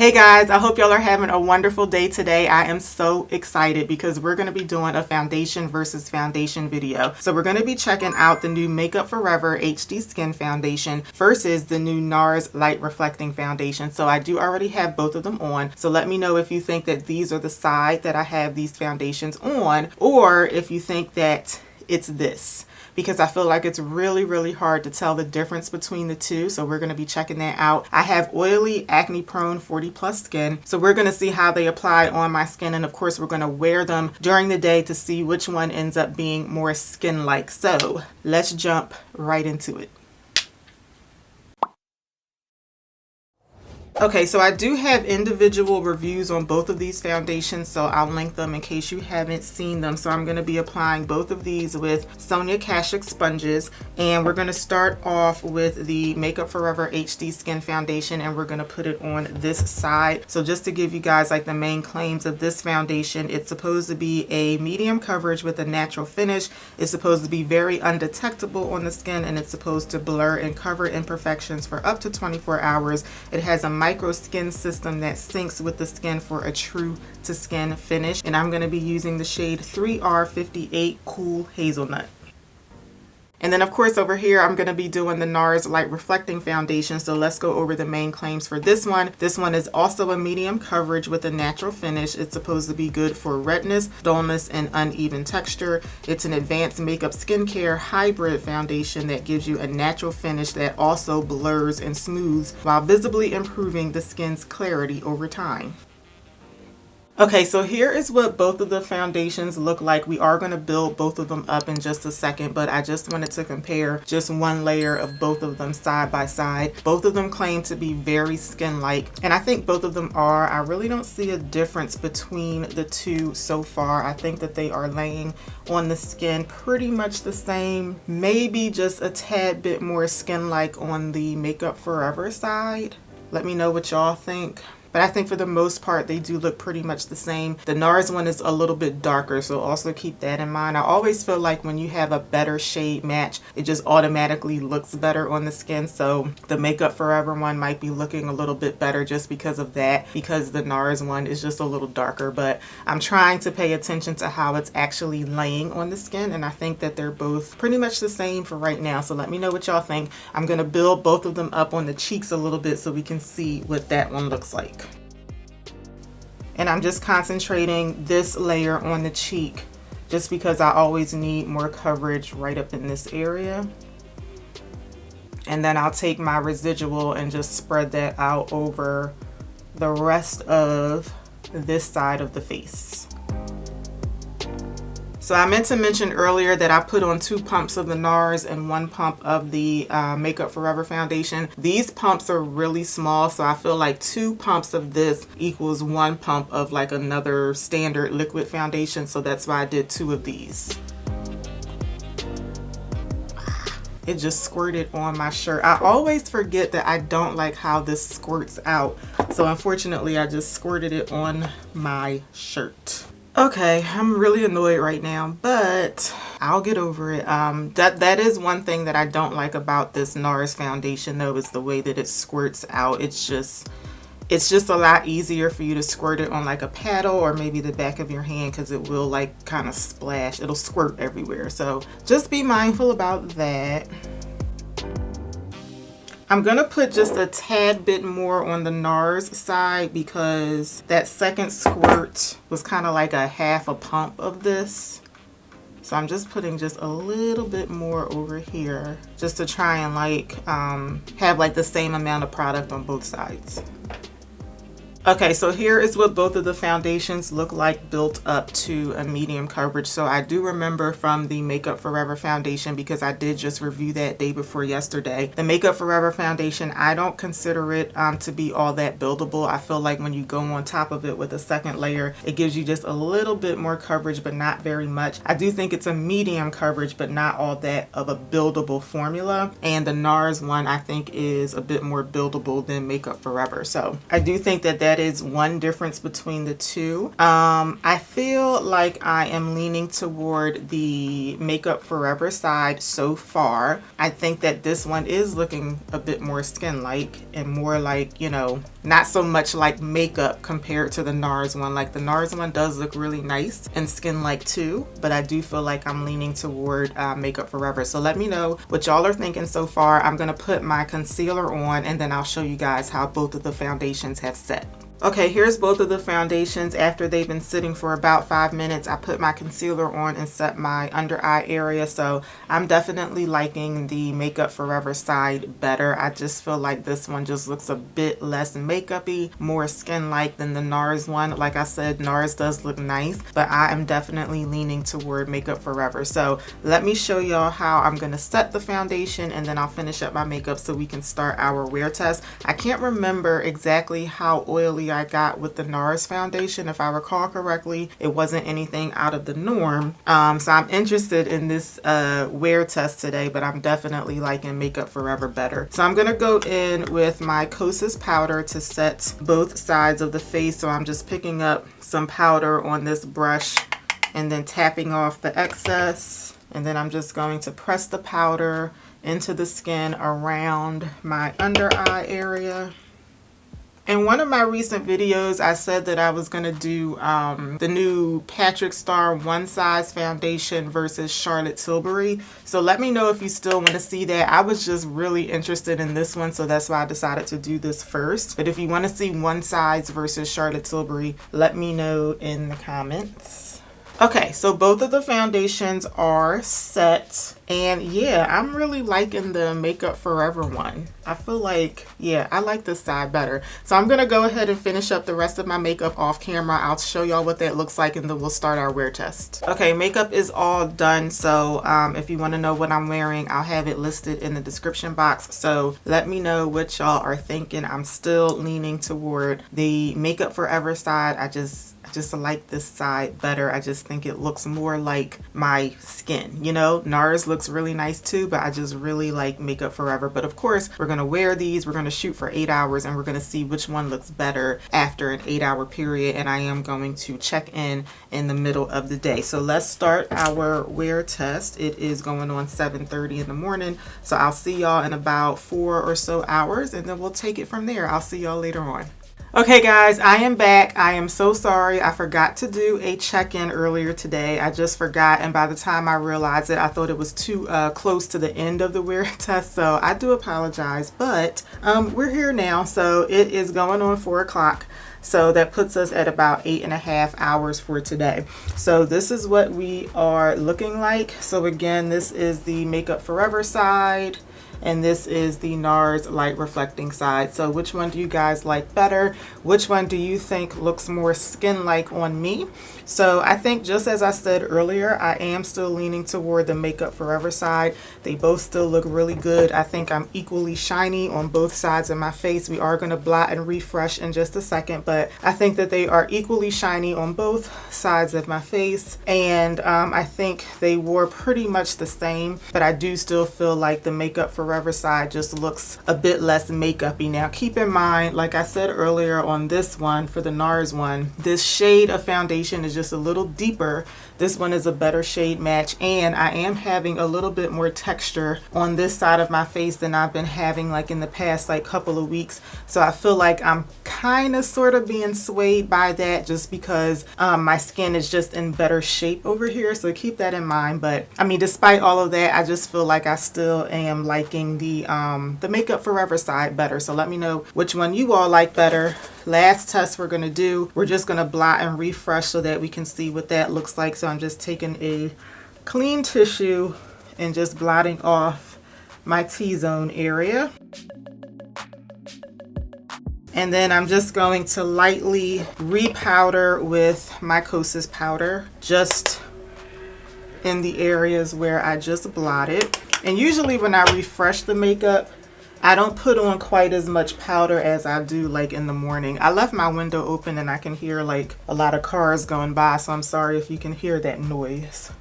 Hey guys, I hope y'all are having a wonderful day today. I am so excited because we're going to be doing a foundation versus foundation video. So we're going to be checking out the new Makeup Forever HD Skin Foundation versus the new NARS Light Reflecting Foundation. So I do already have both of them on. So let me know if you think that these are the side that I have these foundations on, or if you think that it's this, because I feel like it's really hard to tell the difference between the two. So we're going to be checking that out. I have oily, acne prone 40 plus skin, so we're going to see how they apply on my skin, and of course we're going to wear them during the day to see which one ends up being more skin like. So let's jump right into it. Okay, so I do have individual reviews on both of these foundations, so I'll link them in case you haven't seen them. So I'm going to be applying both of these with SonyaNicole sponges, and we're going to start off with the Makeup Forever HD Skin Foundation, and we're going to put it on this side. So just to give you guys like the main claims of this foundation, it's supposed to be a medium coverage with a natural finish. It's supposed to be very undetectable on the skin, and it's supposed to blur and cover imperfections for up to 24 hours. It has a micro skin system that syncs with the skin for a true to skin finish, and I'm going to be using the shade 3R58 Cool Hazelnut. And then of course over here I'm going to be doing the NARS Light Reflecting Foundation. So let's go over the main claims for this one. This one is also a medium coverage with a natural finish. It's supposed to be good for redness, dullness, and uneven texture. It's an advanced makeup skincare hybrid foundation that gives you a natural finish that also blurs and smooths while visibly improving the skin's clarity over time. Okay, so here is what both of the foundations look like. We are going to build both of them up in just a second, but I just wanted to compare just one layer of both of them side by side. Both of them claim to be very skin-like, and I think both of them are. I really don't see a difference between the two so far. I think that they are laying on the skin pretty much the same, maybe just a tad bit more skin-like on the Makeup Forever side. Let me know what y'all think. But I think for the most part, they do look pretty much the same. The NARS one is a little bit darker, so also keep that in mind. I always feel like when you have a better shade match, it just automatically looks better on the skin. So the Makeup Forever one might be looking a little bit better just because of that, because the NARS one is just a little darker. But I'm trying to pay attention to how it's actually laying on the skin, and I think that they're both pretty much the same for right now. So let me know what y'all think. I'm going to build both of them up on the cheeks a little bit so we can see what that one looks like. And I'm just concentrating this layer on the cheek just because I always need more coverage right up in this area. And then I'll take my residual and just spread that out over the rest of this side of the face. So I meant to mention earlier that I put on 2 pumps of the NARS and 1 pump of the Makeup Forever foundation. These pumps are really small, so I feel like 2 pumps of this equals 1 pump of like another standard liquid foundation. So that's why I did 2 of these. It just squirted on my shirt. I always forget that I don't like how this squirts out. So unfortunately, I just squirted it on my shirt. Okay, I'm really annoyed right now, but I'll get over it. That is one thing that I don't like about this NARS foundation though, is the way that it squirts out. It's just a lot easier for you to squirt it on like a paddle or maybe the back of your hand, because it will like kind of splash. It'll squirt everywhere. So just be mindful about that. I'm going to put just a tad bit more on the NARS side because that second squirt was kind of like a half a pump of this. So I'm just putting just a little bit more over here just to try and like have like the same amount of product on both sides. Okay, so here is what both of the foundations look like built up to a medium coverage. So I do remember from the Makeup Forever foundation, because I did just review that day before yesterday. The Makeup Forever foundation, I don't consider it to be all that buildable. I feel like when you go on top of it with a second layer, it gives you just a little bit more coverage, but not very much. I do think it's a medium coverage, but not all that of a buildable formula. And the NARS one, I think, is a bit more buildable than Makeup Forever. So I do think that that that is one difference between the two. I feel like I am leaning toward the Makeup Forever side so far. I think that this one is looking a bit more skin-like and more like, you know, not so much like makeup compared to the NARS one. Like the NARS one does look really nice and skin-like too, but I do feel like I'm leaning toward Makeup Forever. So let me know what y'all are thinking so far. I'm gonna put my concealer on and then I'll show you guys how both of the foundations have set. Okay, here's both of the foundations after they've been sitting for about 5 minutes. I put my concealer on and set my under eye area, so I'm definitely liking the Makeup Forever side better. I just feel like this one just looks a bit less makeup-y, more skin-like than the NARS one. Like I said, NARS does look nice, but I am definitely leaning toward Makeup Forever. So let me show y'all how I'm gonna set the foundation and then I'll finish up my makeup so we can start our wear test. I can't remember exactly how oily I got with the NARS foundation. If I recall correctly, it wasn't anything out of the norm. So I'm interested in this wear test today, but I'm definitely liking Makeup Forever better. So I'm gonna go in with my Kosas powder to set both sides of the face. So I'm just picking up some powder on this brush and then tapping off the excess. And then I'm just going to press the powder into the skin around my under eye area. In one of my recent videos, I said that I was going to do the new Patrick Star One Size Foundation versus Charlotte Tilbury. So let me know if you still want to see that. I was just really interested in this one, so that's why I decided to do this first. But if you want to see One Size versus Charlotte Tilbury, let me know in the comments. Okay, so both of the foundations are set. And yeah, I'm really liking the Makeup Forever one. I feel like, yeah, I like this side better. So I'm going to go ahead and finish up the rest of my makeup off camera. I'll show y'all what that looks like and then we'll start our wear test. Okay, makeup is all done. So if you want to know what I'm wearing, I'll have it listed in the description box. So let me know what y'all are thinking. I'm still leaning toward the Makeup Forever side. I just like this side better. I just think it looks more like my skin. You know, NARS looks really nice too, but I just really like Makeup Forever. But of course, we're gonna wear these, we're gonna shoot for 8 hours, and we're gonna see which one looks better after an 8-hour period. And I am going to check in the middle of the day. So let's start our wear test. It is going on 7:30 in the morning. So I'll see y'all in about 4 or so hours, and then we'll take it from there. I'll see y'all later on. Okay guys, I am back. I am so sorry. I forgot to do a check-in earlier today. I just forgot, and by the time I realized it, I thought it was too close to the end of the wear test, so I do apologize. But we're here now, so it is going on 4 o'clock. So that puts us at about 8.5 hours for today. So this is what we are looking like. So again, this is the Makeup Forever side. And this is the NARS light reflecting side. So which one do you guys like better? Which one do you think looks more skin-like on me? So I think, just as I said earlier, I am still leaning toward the Makeup Forever side. They both still look really good. I think I'm equally shiny on both sides of my face. We are going to blot and refresh in just a second, but I think that they are equally shiny on both sides of my face. And I think they were pretty much the same, but I do still feel like the Makeup Forever side just looks a bit less makeup-y. Now keep in mind, like I said earlier on this one, for the NARS one, this shade of foundation is just a little deeper. This one is a better shade match, and I am having a little bit more texture on this side of my face than I've been having like in the past like couple of weeks. So I feel like I'm kind of sort of being swayed by that, just because my skin is just in better shape over here. So keep that in mind. But I mean, despite all of that, I just feel like I still am liking the Makeup Forever side better. So let me know which one you all like better. Last test we're gonna do, we're just gonna blot and refresh so that we can see what that looks like. So I'm just taking a clean tissue and just blotting off my T-zone area. And then I'm just going to lightly repowder with my Kosas powder, just in the areas where I just blotted. And usually when I refresh the makeup, I don't put on quite as much powder as I do like in the morning. I left my window open and I can hear like a lot of cars going by, so I'm sorry if you can hear that noise.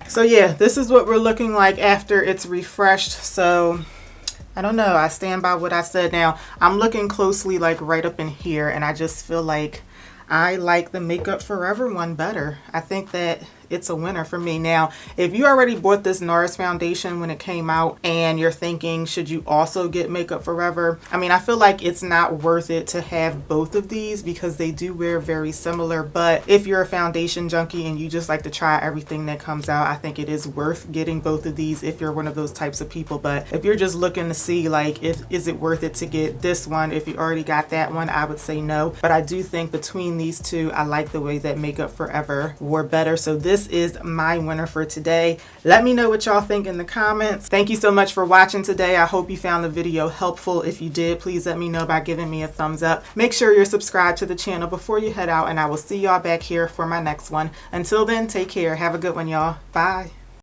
So yeah, this is what we're looking like after it's refreshed. So I don't know. I stand by what I said. Now, I'm looking closely like right up in here, and I just feel like I like the Makeup Forever one better. I think that it's a winner for me. Now, if you already bought this NARS foundation when it came out and you're thinking, should you also get Makeup Forever? I mean, I feel like it's not worth it to have both of these because they do wear very similar. But if you're a foundation junkie and you just like to try everything that comes out, I think it is worth getting both of these if you're one of those types of people. But if you're just looking to see like, is it worth it to get this one? If you already got that one, I would say no. But I do think between these two, I like the way that Makeup Forever wore better. So this is my winner for today. Let me know what y'all think in the comments. Thank you so much for watching today. I hope you found the video helpful. If you did, please let me know by giving me a thumbs up. Make sure you're subscribed to the channel before you head out, and I will see y'all back here for my next one. Until then, take care. Have a good one, y'all. Bye.